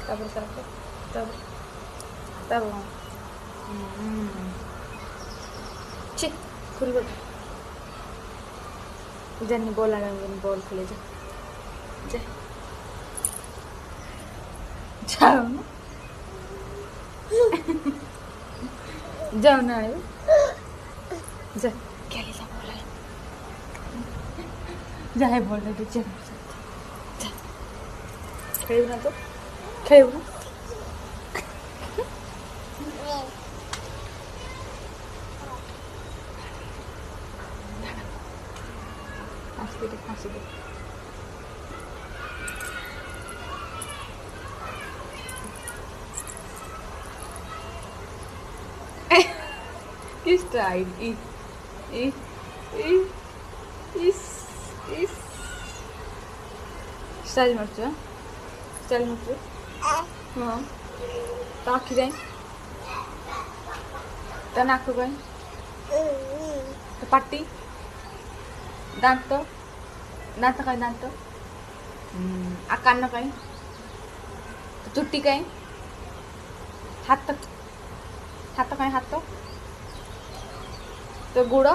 ତାପରେ ତାପରେ ଛି खुल जानी बॉल आने बॉल खेले जा जा जाओ ना जाओ ना जा खेले जा बॉल जा है बॉल ले जा खेल ना तो खेल ना हंसी दे किस टाइम स्टाइल ಮಾಡ್ತೀಯಾ स्टाइल ಮಾಡ್ತೀಯಾ हां ताकि जाए तना को गए तो पट्टी दांत दांत काय दांत कान काय चुट्टी काय हात काय हात तो गुड़